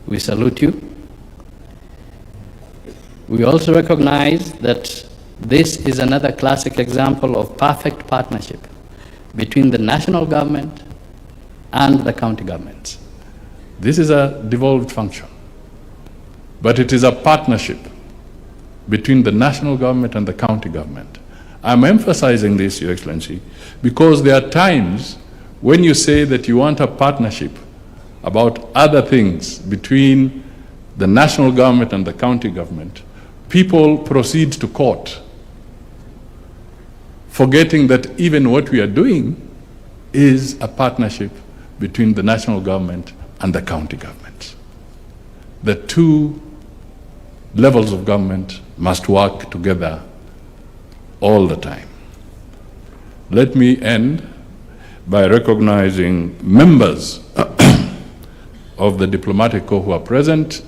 We salute you. We also recognize that this is another classic example of perfect partnership between the national government and the county governments. This is a devolved function, but it is a partnership between the national government and the county government. I'm emphasizing this, Your Excellency, because there are times when you say that you want a partnership about other things between the national government and the county government, people proceed to court, forgetting that even what we are doing is a partnership between the national government and the county government. The two levels of government must work together all the time. Let me end by recognizing members of the diplomatic corps who are present.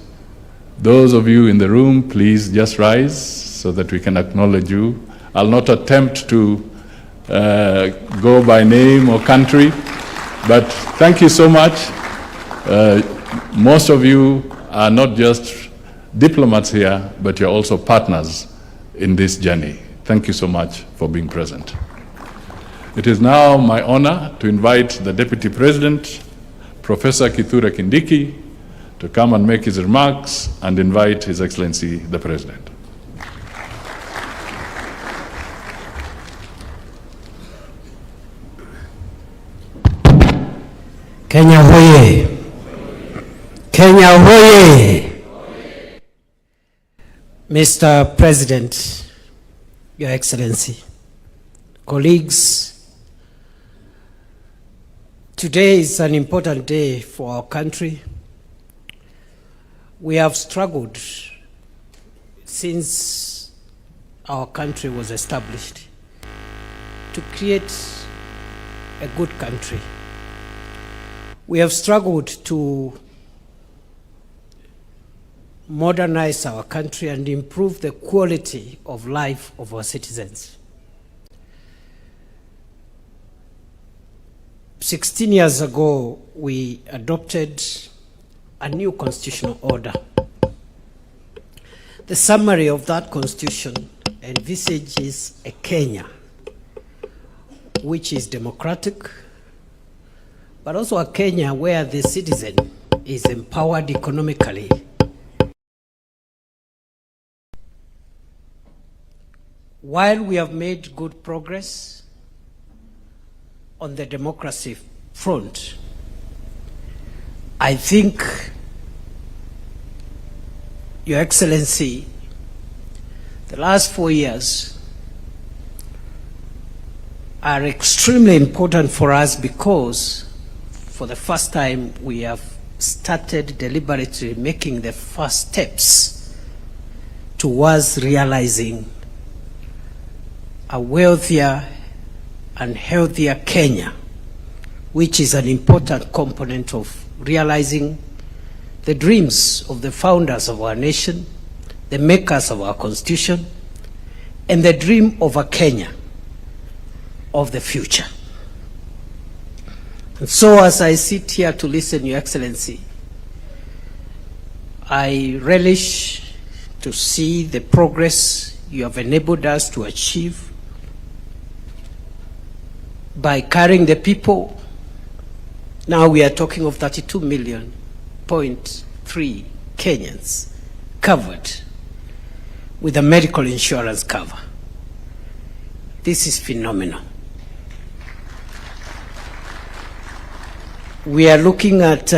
Those of you in the room, please just rise so that we can acknowledge you. I'll not attempt to go by name or country, but thank you so much. Most of you are not just diplomats here, but you're also partners in this journey. Thank you so much for being present. It is now my honor to invite the Deputy President, Professor Kithure Kindiki, to come and make his remarks and invite His Excellency the President. Kenya hoye! Kenya hoye! Mr. President, Your Excellency, colleagues, today is an important day for our country. We have struggled since our country was established to create a good country. We have struggled to modernize our country and improve the quality of life of our citizens. 16 years ago, we adopted a new constitutional order. The summary of that constitution envisages a Kenya which is democratic, but also a Kenya where the citizen is empowered economically. While we have made good progress on the democracy front, I think, Your Excellency, the last 4 years are extremely important for us because for the first time we have started deliberately making the first steps towards realizing a wealthier and healthier Kenya, which is an important component of realizing the dreams of the founders of our nation, the makers of our constitution, and the dream of a Kenya of the future. And so as I sit here to listen, Your Excellency, I relish to see the progress you have enabled us to achieve by carrying the people. Now we are talking of 32.3 million Kenyans covered with a medical insurance cover. This is phenomenal. We are looking at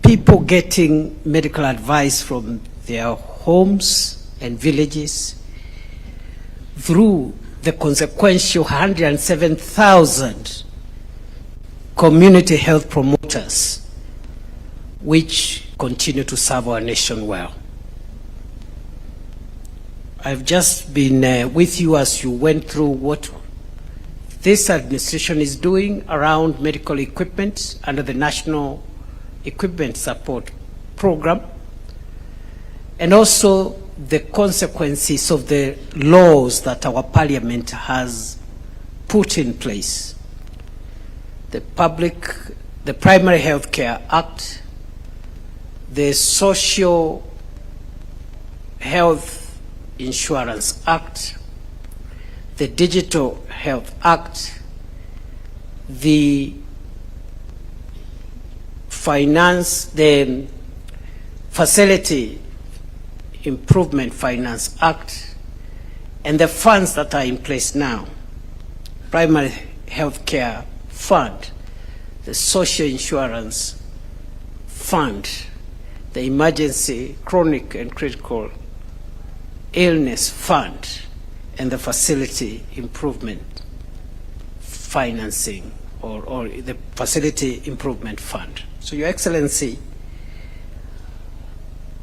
people getting medical advice from their homes and villages through the consequential 107,000 community health promoters, which continue to serve our nation well. I've just been with you as you went through what this administration is doing around medical equipment under the National Equipment Support Program, and also the consequences of the laws that our parliament has put in place. The Primary Health Care Act the Social Health Insurance Act, the Digital Health Act, the Facility Improvement Finance Act, and the funds that are in place now: Primary Health Care Fund, the Social Insurance Fund, the Emergency Chronic and Critical Illness Fund, and the Facility Improvement Financing, or the Facility Improvement Fund. So, Your Excellency,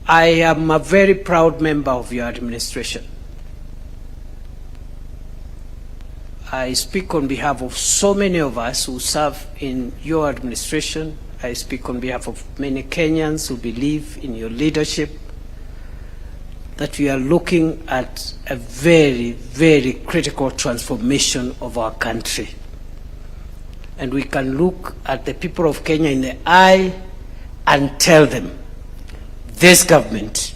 I am a very proud member of your administration. I speak on behalf of so many of us who serve in your administration. I speak on behalf of many Kenyans who believe in your leadership, that we are looking at a very, very critical transformation of our country. And we can look at the people of Kenya in the eye and tell them, this government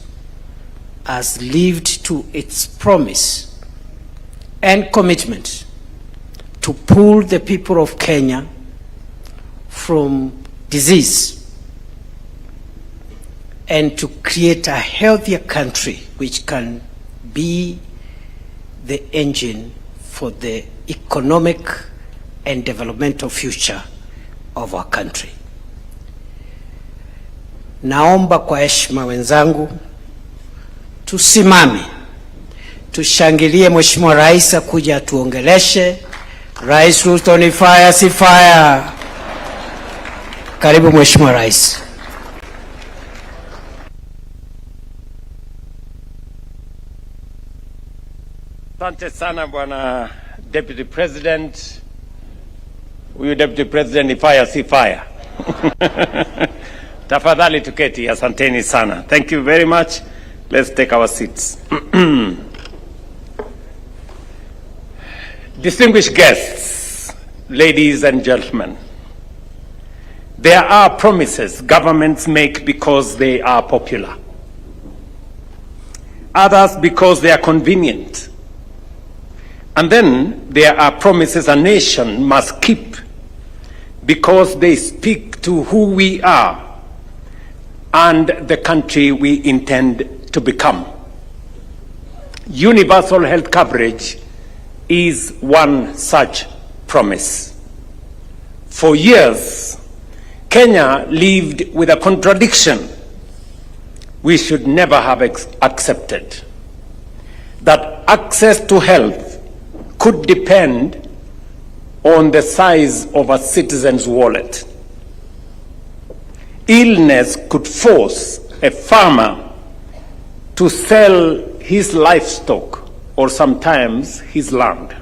has lived to its promise and commitment to pull the people of Kenya from disease and to create a healthier country which can be the engine for the economic and developmental future of our country. Naomba kwa heshima wenzangu tusimame tushangilie Mheshimiwa Rais akuja atuongeleshe. Rais Ruto, ni fire si fire? Karibu Mheshimiwa Rais. Asante sana Bwana Deputy President. Huyu Deputy President ni fire si fire? Tafadhali tuketi, asanteni sana. Thank you very much. Let's take our seats. Distinguished guests, ladies and gentlemen, there are promises governments make because they are popular. Others because they are convenient. And then there are promises a nation must keep because they speak to who we are and the country we intend to become. Universal health coverage is one such promise. For years, Kenya lived with a contradiction we should never have accepted: that access to health could depend on the size of a citizen's wallet. Illness could force a farmer to sell his livestock or sometimes his land.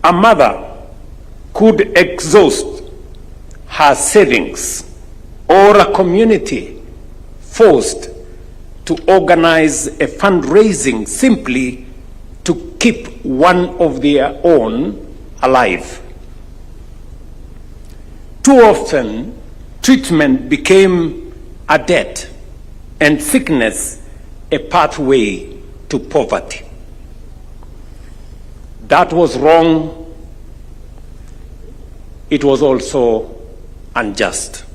A mother could exhaust her savings, or a community forced to organize a fundraising simply to keep one of their own alive. Too often, treatment became a debt and sickness a pathway to poverty. That was wrong. It was also unjust.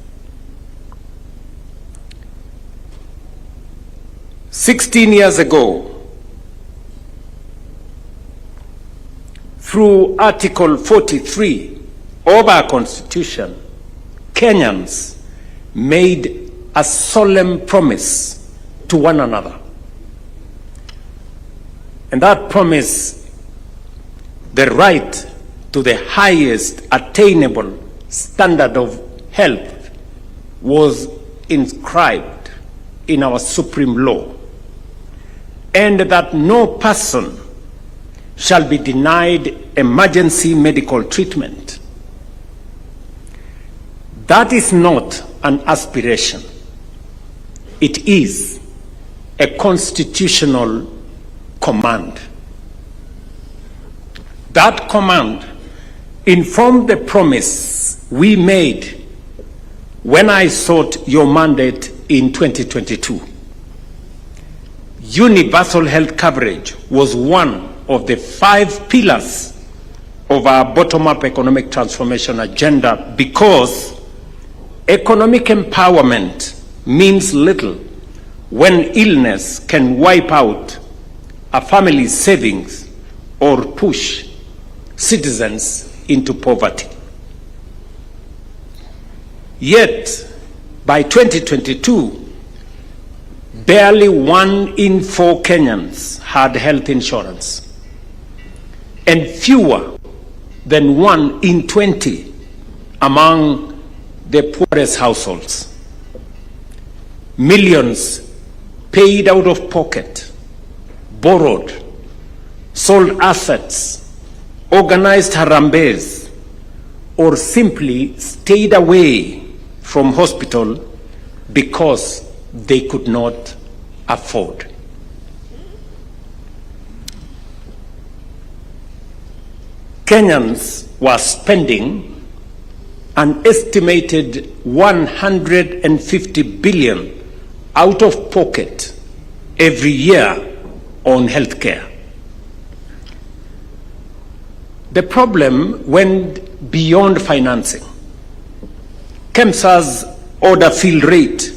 16 years ago, through Article 43 of our Constitution, Kenyans made a solemn promise to one another. And that promise, the right to the highest attainable standard of health, was inscribed in our supreme law, and that no person shall be denied emergency medical treatment. That is not an aspiration. It is a constitutional command. That command informed the promise we made when I sought your mandate in 2022. Universal health coverage was one of the 5 pillars of our bottom-up economic transformation agenda, because economic empowerment means little when illness can wipe out a family's savings or push citizens into poverty. Yet, by 2022, barely 1 in 4 Kenyans had health insurance, and fewer than 1 in 20 among the poorest households. Millions paid out of pocket, borrowed, sold assets, organized harambes, or simply stayed away from hospital because they could not afford. Kenyans were spending an estimated 150 billion out of pocket every year on healthcare. The problem went beyond financing. KEMSA's order fill rate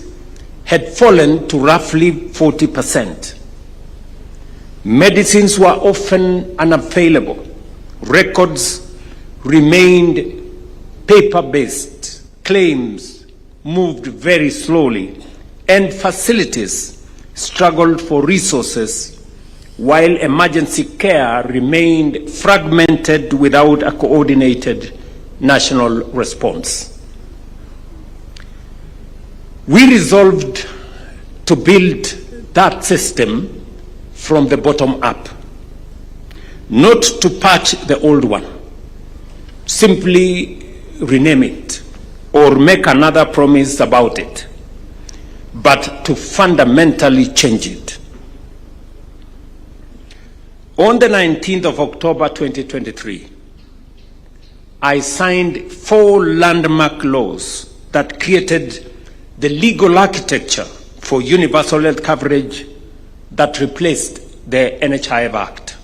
had fallen to roughly 40%. Medicines were often unavailable. Records remained paper-based. Claims moved very slowly, and facilities struggled for resources, while emergency care remained fragmented without a coordinated national response. We resolved to build that system from the bottom up, not to patch the old one, simply rename it or make another promise about it, but to fundamentally change it. On the 19th of October 2023, I signed 4 landmark laws that created the legal architecture for universal health coverage that replaced the NHIF Act.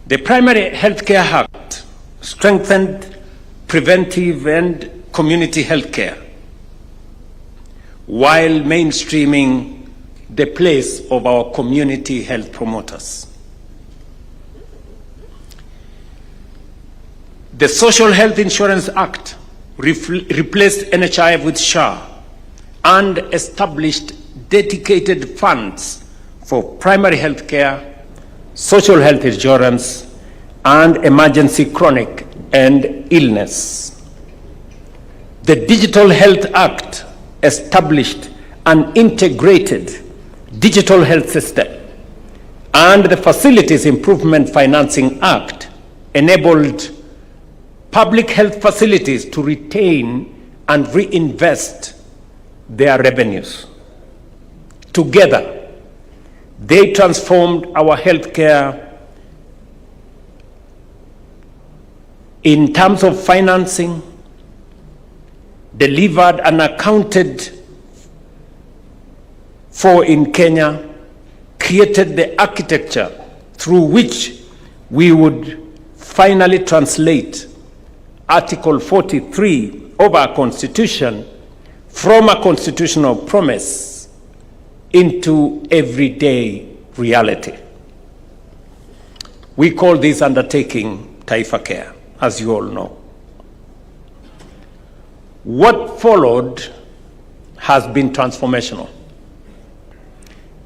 The Primary Healthcare Act strengthened preventive and community health care, while mainstreaming the place of our community health promoters. The Social Health Insurance Act replaced NHIF with SHA and established dedicated funds for primary health care, social health insurance, and emergency chronic and illness. The Digital Health Act established an integrated digital health system, and the Facilities Improvement Financing Act enabled public health facilities to retain and reinvest their revenues. Together, they transformed our healthcare in terms of financing, delivered and accounted for in Kenya, created the architecture through which we would finally translate Article 43 of our Constitution from a constitutional promise into everyday reality. We call this undertaking Taifa Care, as you all know. What followed has been transformational.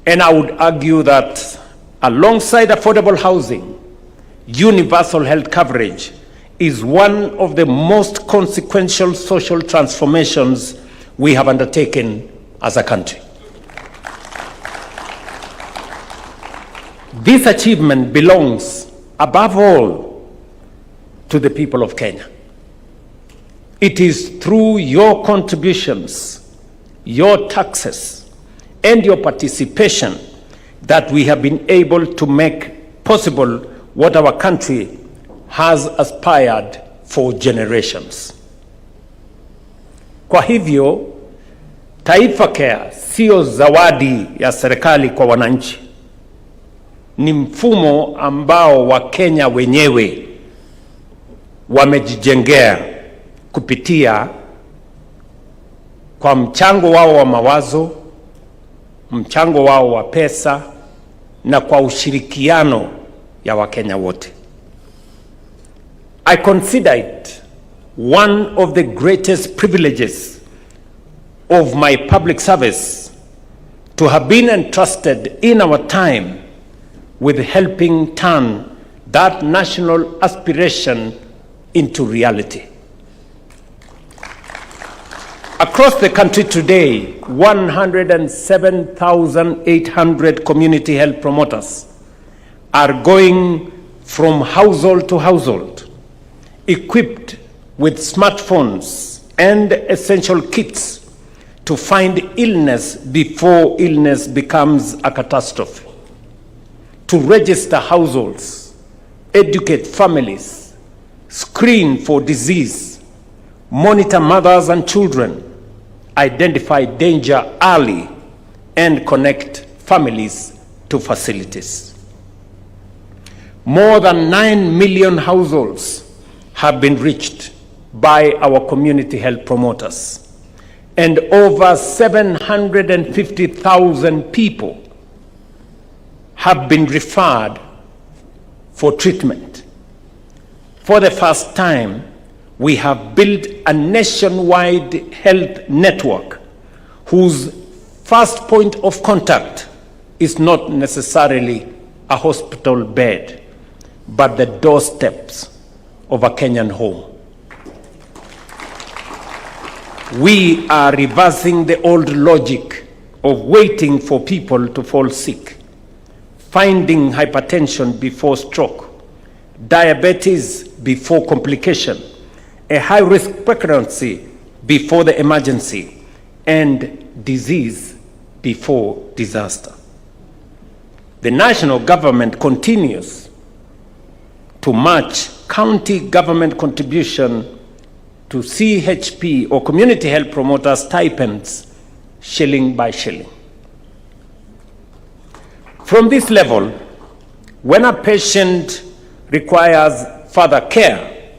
And I would argue that alongside affordable housing, universal health coverage is one of the most consequential social transformations we have undertaken as a country. This achievement belongs, above all, to the people of Kenya. It is through your contributions, your taxes, and your participation that we have been able to make possible what our country has aspired for generations. Kwa hivyo, Taifa Care sio zawadi ya serikali kwa wananchi. Ni mfumo ambao Wakenya wenyewe wamejijengea kupitia kwa mchango wao wa mawazo, mchango wao wa pesa na kwa ushirikiano ya Wakenya wote. I consider it one of the greatest privileges of my public service to have been entrusted in our time with helping turn that national aspiration into reality. Across the country today, 107,800 community health promoters are going from household to household, equipped with smartphones and essential kits to find illness before illness becomes a catastrophe, to register households, educate families, screen for disease, monitor mothers and children, identify danger early, and connect families to facilities. More than 9 million households have been reached by our community health promoters, and over 750,000 people have been referred for treatment. For the first time, we have built a nationwide health network whose first point of contact is not necessarily a hospital bed, but the doorsteps of a Kenyan home. We are reversing the old logic of waiting for people to fall sick, finding hypertension before stroke, diabetes before complication, a high-risk pregnancy before the emergency, and disease before disaster. The national government continues to match county government contribution to CHP or community health promoter stipends shilling by shilling. From this level, when a patient requires further care,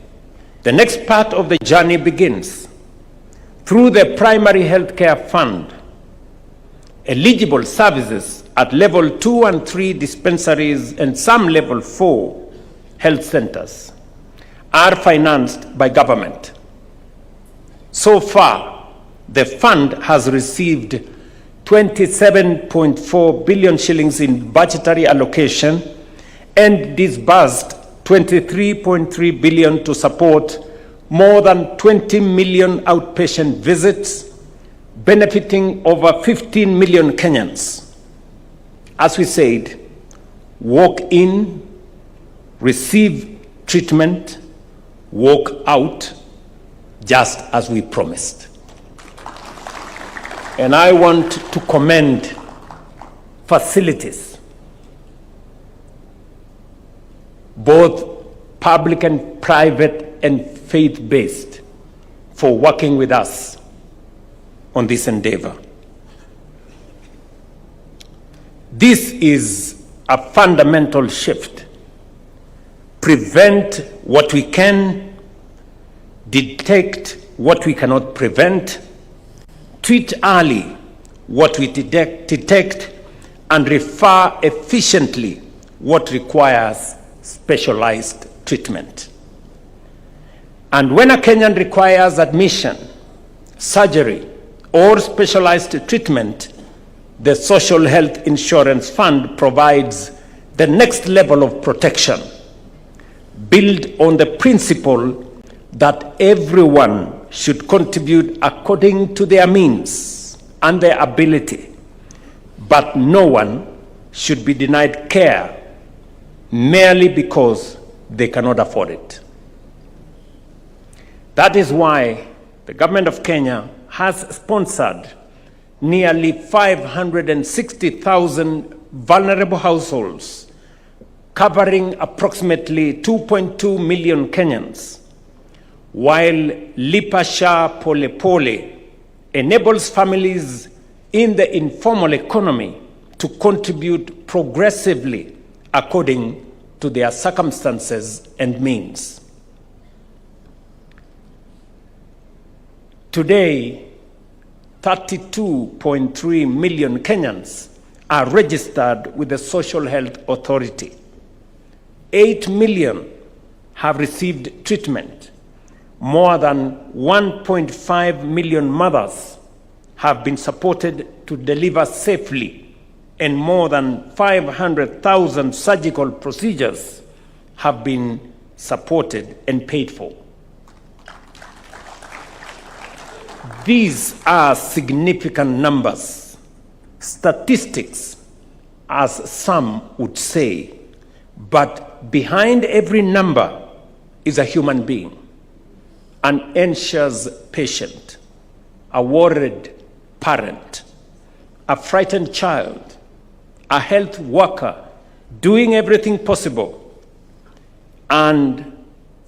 the next part of the journey begins. Through the Primary Health Care Fund, eligible services at level 2 and 3 dispensaries and some level 4 health centers are financed by government. So far, the fund has received 27.4 billion shillings in budgetary allocation and disbursed 23.3 billion to support more than 20 million outpatient visits, benefiting over 15 million Kenyans. As we said, walk in, receive treatment, walk out, just as we promised. And I want to commend facilities, both public and private and faith-based, for working with us on this endeavor. This is a fundamental shift. Prevent what we can, detect what we cannot prevent, treat early what we detect, and refer efficiently what requires specialized treatment. And when a Kenyan requires admission, surgery, or specialized treatment, the Social Health Insurance Fund provides the next level of protection, built on the principle that everyone should contribute according to their means and their ability, but no one should be denied care merely because they cannot afford it. That is why the government of Kenya has sponsored nearly 560,000 vulnerable households, covering approximately 2.2 million Kenyans, while Lipa Sha Pole Pole enables families in the informal economy to contribute progressively according to their circumstances and means. Today, 32.3 million Kenyans are registered with the Social Health Authority. 8 million have received treatment. More than 1.5 million mothers have been supported to deliver safely, and more than 500,000 surgical procedures have been supported and paid for. These are significant numbers, statistics, as some would say, but behind every number is a human being, an anxious patient, a worried parent, a frightened child, a health worker doing everything possible, and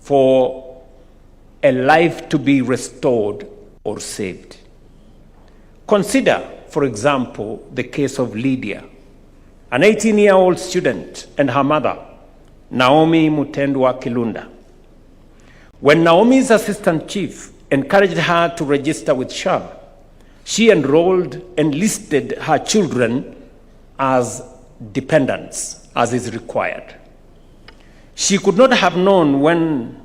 for a life to be restored or saved. Consider, for example, the case of Lydia, an 18-year-old student, and her mother, Naomi Mutendwa Kilunda. When Naomi's assistant chief encouraged her to register with SHA, she enrolled and listed her children as dependents, as is required. She could not have known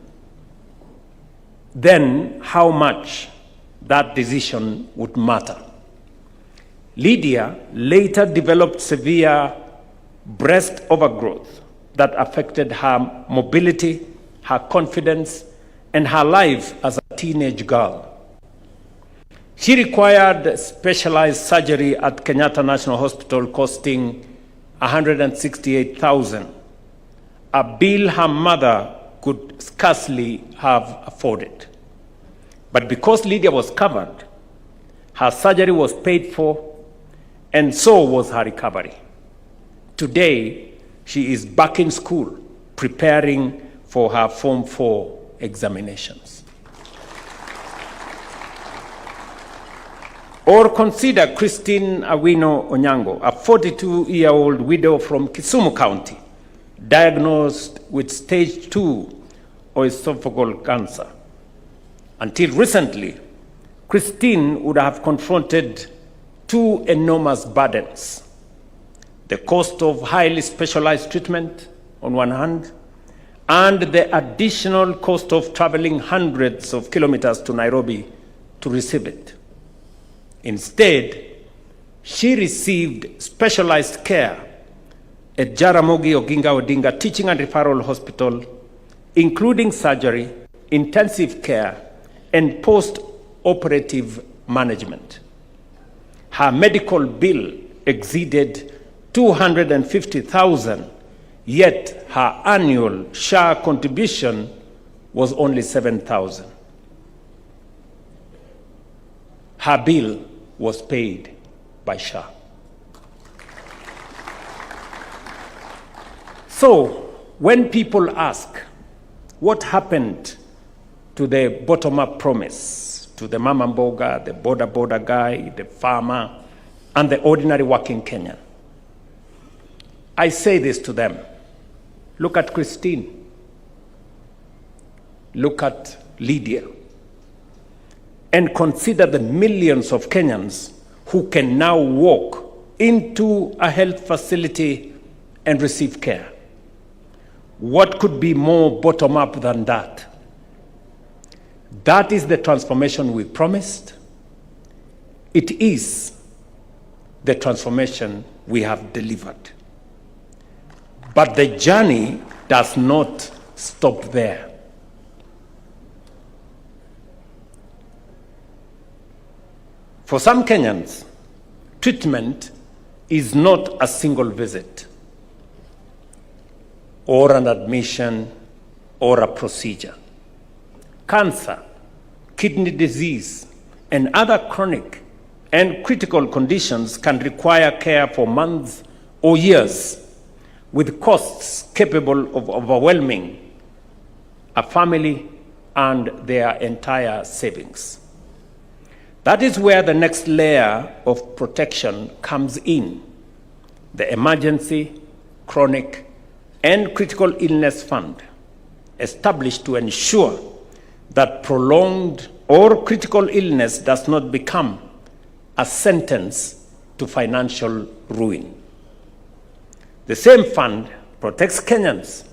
then how much that decision would matter. Lydia later developed severe breast overgrowth that affected her mobility, her confidence, and her life as a teenage girl. She required specialized surgery at Kenyatta National Hospital costing $168,000, a bill her mother could scarcely have afforded. But because Lydia was covered, her surgery was paid for, and so was her recovery. Today, she is back in school, preparing for her Form 4 examinations. Or consider Christine Awino Onyango, a 42-year-old widow from Kisumu County, diagnosed with stage 2 esophageal cancer. Until recently, Christine would have confronted two enormous burdens: the cost of highly specialized treatment on one hand, and the additional cost of traveling hundreds of kilometers to Nairobi to receive it. Instead, she received specialized care at Jaramogi Oginga Odinga Teaching and Referral Hospital, including surgery, intensive care, and post-operative management. Her medical bill exceeded $250,000, yet her annual SHA contribution was only $7,000. Her bill was paid by SHA. So, when people ask, what happened to the bottom-up promise, to the mama mboga, the border guy, the farmer, and the ordinary working Kenyan? I say this to them: look at Christine, look at Lydia, and consider the millions of Kenyans who can now walk into a health facility and receive care. What could be more bottom-up than that? That is the transformation we promised. It is the transformation we have delivered. But the journey does not stop there. For some Kenyans, treatment is not a single visit, or an admission, or a procedure. Cancer, kidney disease, and other chronic and critical conditions can require care for months or years, with costs capable of overwhelming a family and their entire savings. That is where the next layer of protection comes in: the Emergency, Chronic, and Critical Illness Fund, established to ensure that prolonged or critical illness does not become a sentence to financial ruin. The same fund protects Kenyans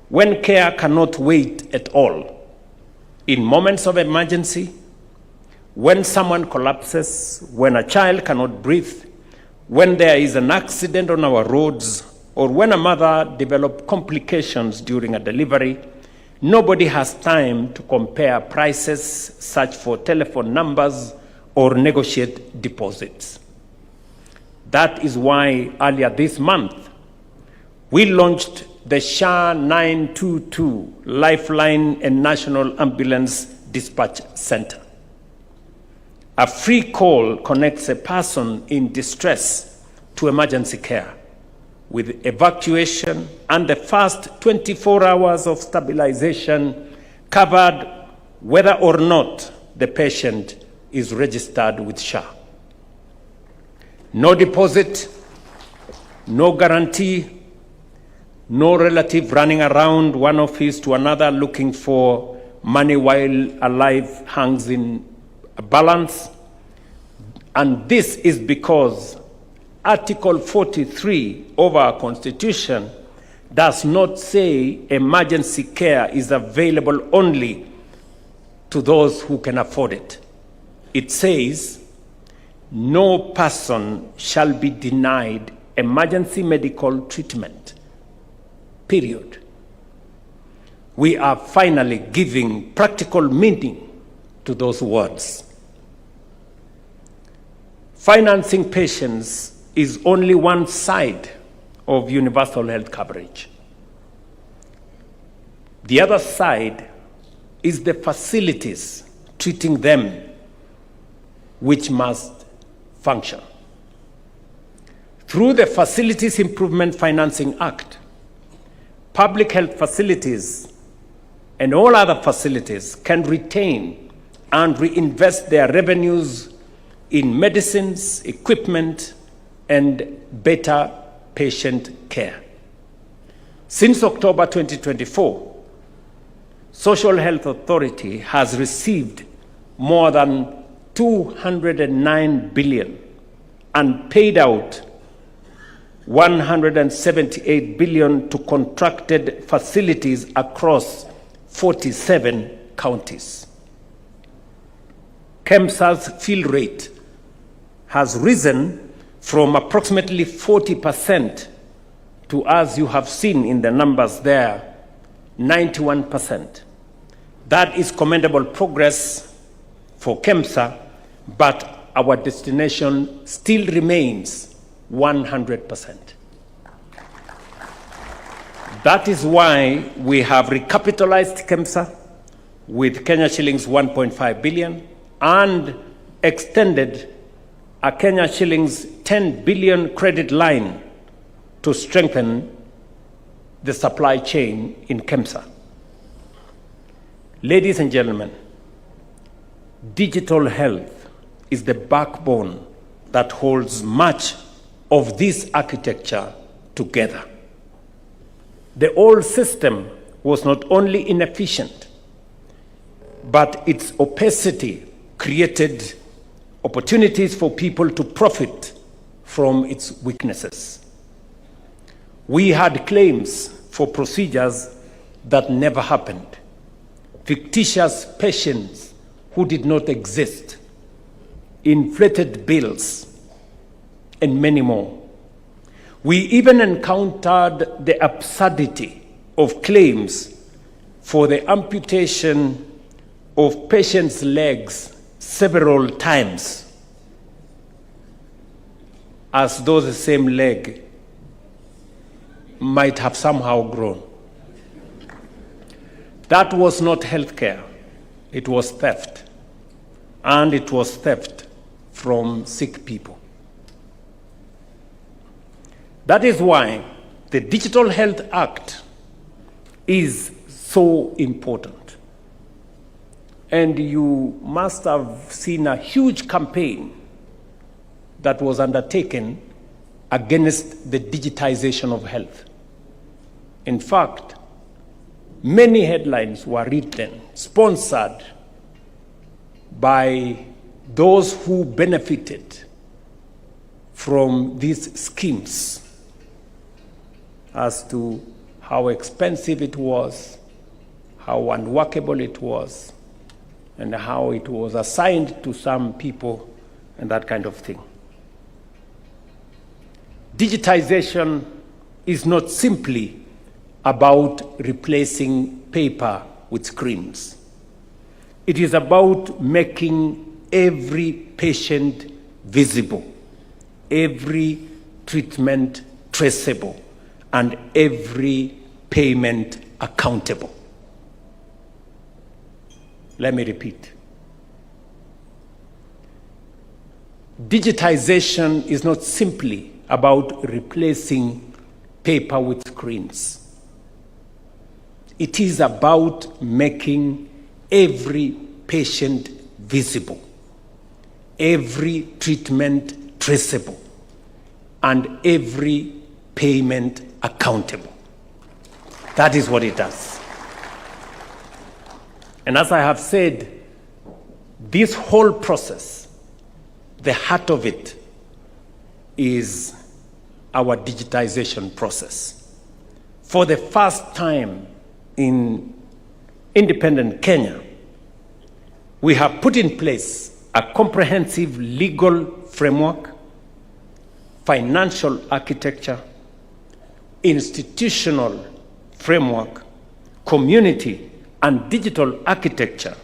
when care cannot wait at all, in moments of emergency, when someone collapses, when a child cannot breathe, when there is an accident on our roads, or when a mother develops complications during a delivery. Nobody has time to compare prices, search for telephone numbers, or negotiate deposits. That is why earlier this month, we launched the SHA 922 Lifeline and National Ambulance Dispatch Center. A free call connects a person in distress to emergency care, with evacuation and the first 24 hours of stabilization covered whether or not the patient is registered with SHA. No deposit, no guarantee, no relative running around one office to another looking for money while a life hangs in a balance. And this is because Article 43 of our Constitution does not say emergency care is available only to those who can afford it. It says no person shall be denied emergency medical treatment, period. We are finally giving practical meaning to those words. Financing patients is only one side of universal health coverage. The other side is the facilities treating them, which must function. Through the Facilities Improvement Financing Act, public health facilities and all other facilities can retain and reinvest their revenues in medicines, equipment, and better patient care. Since October 2024, Social Health Authority has received more than 209 billion and paid out 178 billion to contracted facilities across 47 counties. KEMSA's fill rate has risen from approximately 40% to, as you have seen in the numbers there, 91%. That is commendable progress for KEMSA, but our destination still remains 100%. That is why we have recapitalized KEMSA with Kenya shillings 1.5 billion and extended a Kenya shillings 10 billion credit line to strengthen the supply chain in KEMSA. Ladies and gentlemen, digital health is the backbone that holds much of this architecture together. The old system was not only inefficient, but its opacity created opportunities for people to profit from its weaknesses. We had claims for procedures that never happened, fictitious patients who did not exist, inflated bills, and many more. We even encountered the absurdity of claims for the amputation of patients' legs several times, as though the same leg might have somehow grown. That was not healthcare, it was theft, and it was theft from sick people. That is why the Digital Health Act is so important. And you must have seen a huge campaign that was undertaken against the digitization of health. In fact, many headlines were written, sponsored by those who benefited from these schemes as to how expensive it was, how unworkable it was, and how it was assigned to some people and that kind of thing. Digitization is not simply about replacing paper with screens. It is about making every patient visible, every treatment traceable, and every payment accountable. Let me repeat. Digitization is not simply about replacing paper with screens. It is about making every patient visible, every treatment traceable, and every payment accountable. That is what it does. And as I have said, this whole process, the heart of it, is our digitization process. For the first time in independent Kenya, we have put in place a comprehensive legal framework, financial architecture, institutional framework, community and digital architecture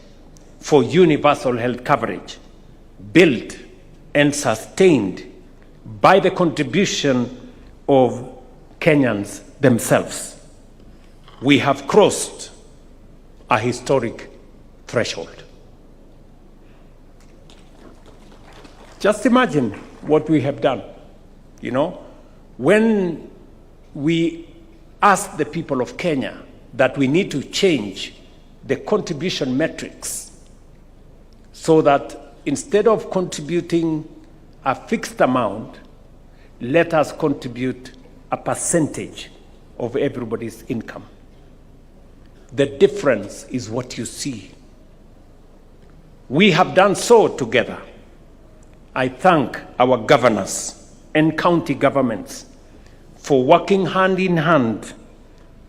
for universal health coverage, built and sustained by the contribution of Kenyans themselves. We have crossed a historic threshold. Just imagine what we have done. You know, when we asked the people of Kenya that we need to change the contribution metrics so that instead of contributing a fixed amount, let us contribute a percentage of everybody's income. The difference is what you see. We have done so together. I thank our governors and county governments for working hand in hand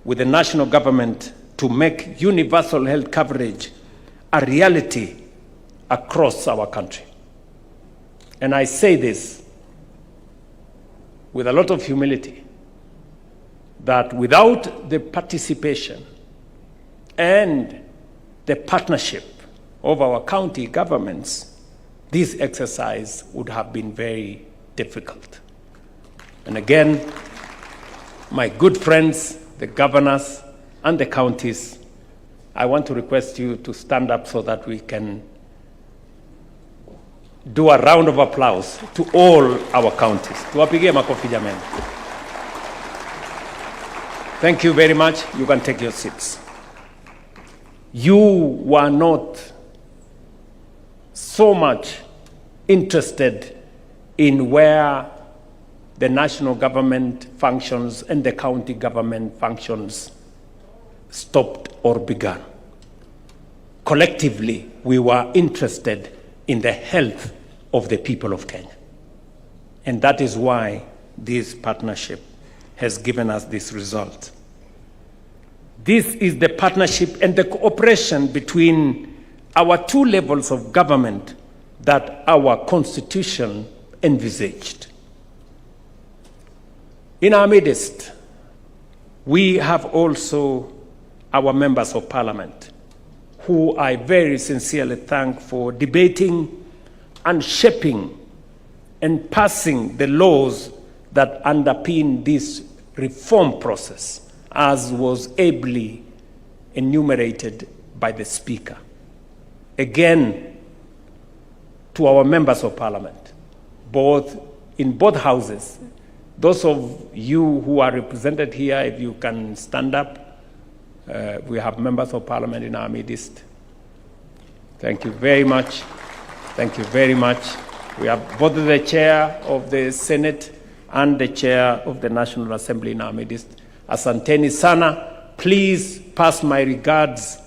with the national government to make universal health coverage a reality across our country. And I say this with a lot of humility, that without the participation and the partnership of our county governments, this exercise would have been very difficult. And again, my good friends, the governors and the counties, I want to request you to stand up so that we can do a round of applause to all our counties. Tuwapigie makofi jameni. Thank you very much. You can take your seats. You were not so much interested in where the national government functions and the county government functions stopped or began. Collectively, we were interested in the health of the people of Kenya. And that is why this partnership has given us this result. This is the partnership and the cooperation between our two levels of government that our Constitution envisaged. In our midst, we have also our members of parliament, who I very sincerely thank for debating and shaping and passing the laws that underpin this reform process, as was ably enumerated by the Speaker. Again, to our members of parliament, in both houses, those of you who are represented here, if you can stand up, we have members of parliament in our midst. Thank you very much. Thank you very much. We have both the chair of the Senate and the chair of the National Assembly in our midst. Asanteni sana. Please pass my regards,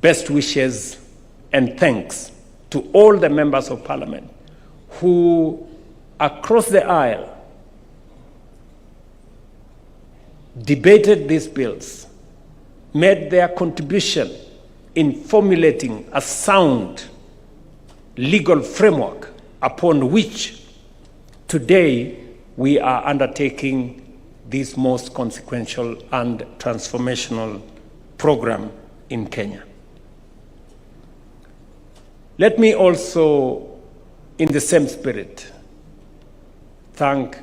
best wishes, and thanks to all the members of Parliament who, across the aisle, debated these bills, made their contribution in formulating a sound legal framework upon which today we are undertaking this most consequential and transformational program in Kenya. Let me also, in the same spirit, thank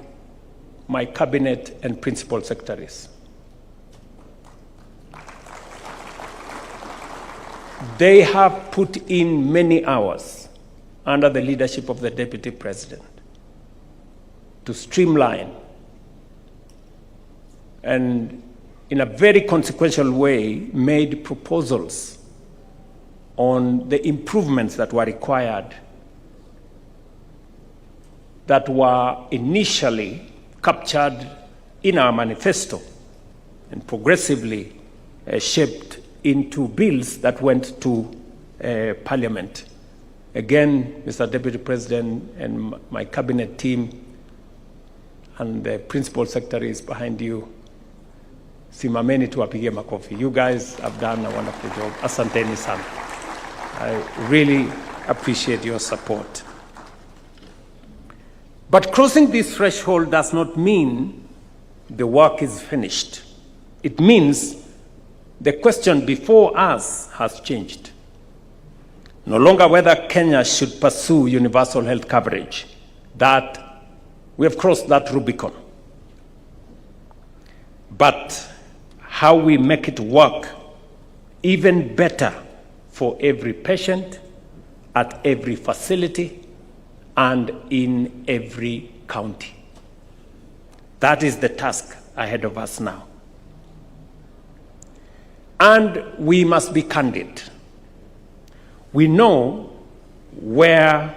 my cabinet and principal secretaries. They have put in many hours under the leadership of the Deputy President to streamline and in a very consequential way made proposals on the improvements that were required that were initially captured in our manifesto and progressively shaped into bills that went to Parliament. Again, Mr. Deputy President and my cabinet team and the principal secretaries behind you, simameni tuwapigie makofi. You guys have done a wonderful job. Asanteni sana. I really appreciate your support. But crossing this threshold does not mean the work is finished. It means the question before us has changed. No longer whether Kenya should pursue universal health coverage. That we have crossed that Rubicon. But how we make it work even better for every patient, at every facility, and in every county. That is the task ahead of us now. And we must be candid. We know that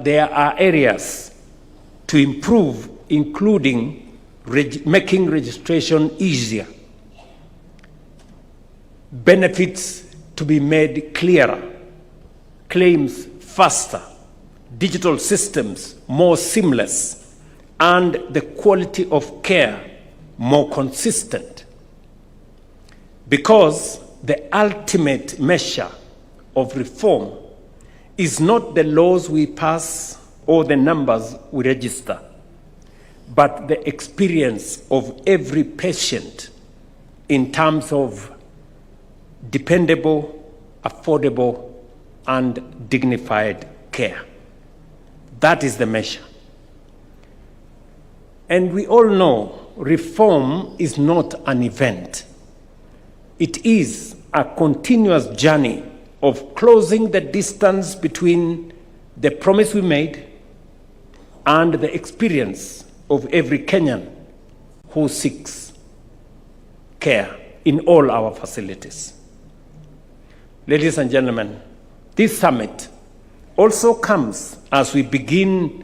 there are areas to improve, including making registration easier, benefits to be made clearer, claims faster, digital systems more seamless, and the quality of care more consistent. Because the ultimate measure of reform is not the laws we pass or the numbers we register, but the experience of every patient in terms of dependable, affordable, and dignified care. That is the measure. And we all know reform is not an event. It is a continuous journey of closing the distance between the promise we made and the experience of every Kenyan who seeks care in all our facilities. Ladies and gentlemen, this summit also comes as we begin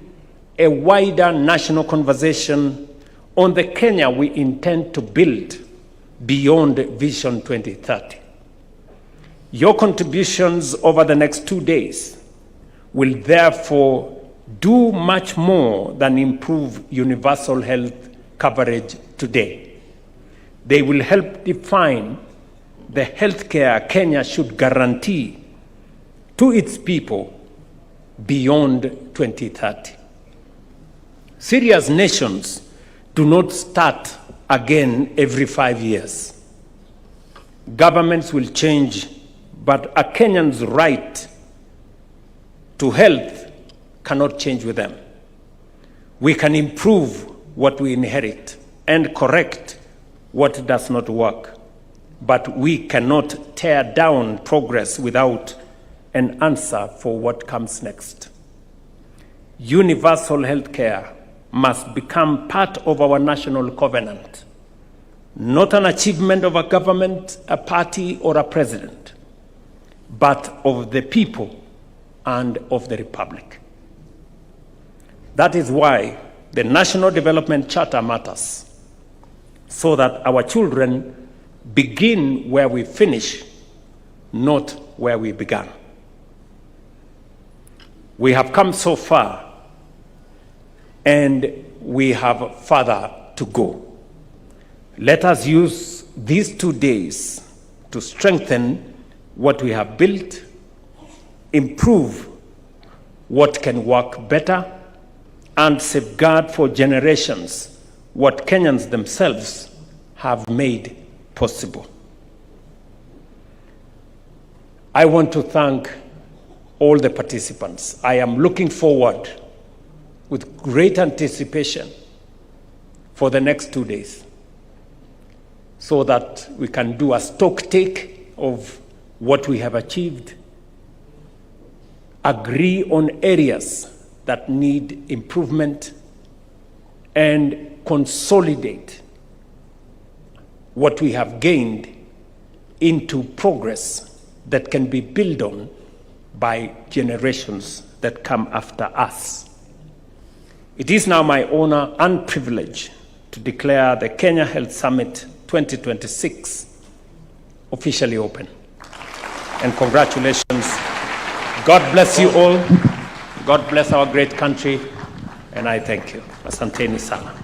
a wider national conversation on the Kenya we intend to build beyond Vision 2030. Your contributions over the next 2 days will therefore do much more than improve universal health coverage today. They will help define the healthcare Kenya should guarantee to its people beyond 2030. Serious nations do not start again every 5 years. Governments will change, but a Kenyan's right to health cannot change with them. We can improve what we inherit and correct what does not work, but we cannot tear down progress without an answer for what comes next. Universal health care must become part of our national covenant, not an achievement of a government, a party, or a president. but of the people and of the Republic. That is why the National Development Charter matters, so that our children begin where we finish, not where we began. We have come so far, and we have further to go. Let us use these 2 days to strengthen what we have built, improve what can work better, and safeguard for generations what Kenyans themselves have made possible. I want to thank all the participants. I am looking forward with great anticipation for the next 2 days, so that we can do a stock take of what we have achieved, agree on areas that need improvement, and consolidate what we have gained into progress that can be built on by generations that come after us. It is now my honor and privilege to declare the Kenya Health Summit 2026 officially open. And congratulations. God bless you all. God bless our great country. And I thank you. Asanteni sana.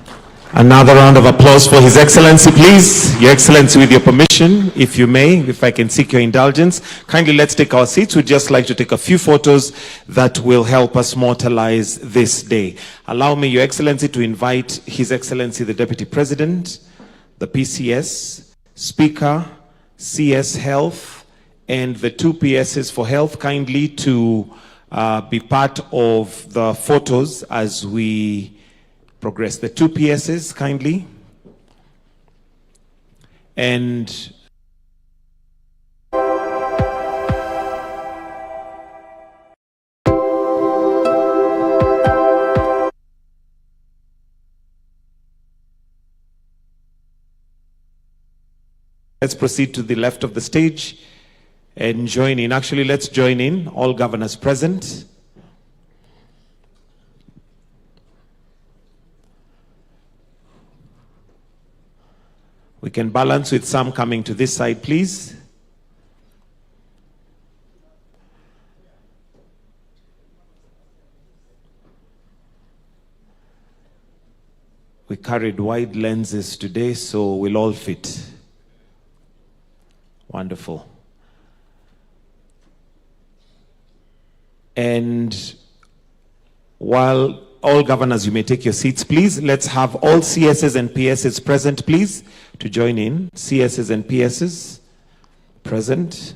Another round of applause for His Excellency, please. Your Excellency, with your permission, if you may, if I can seek your indulgence, kindly let's take our seats. We'd just like to take a few photos that will help us mortalize this day. Allow me, Your Excellency, to invite His Excellency, the Deputy President, the PCS, Speaker, CS Health, and the 2 PSs for Health kindly to be part of the photos as we progress. The 2 PSs kindly. And let's proceed to the left of the stage and join in. Actually, let's join in, all governors present. We can balance with some coming to this side, please. We carried wide lenses today, so we'll all fit. Wonderful. And while all governors, you may take your seats, please. Let's have all CSs and PSs present, please, to join in. CSs and PSs present.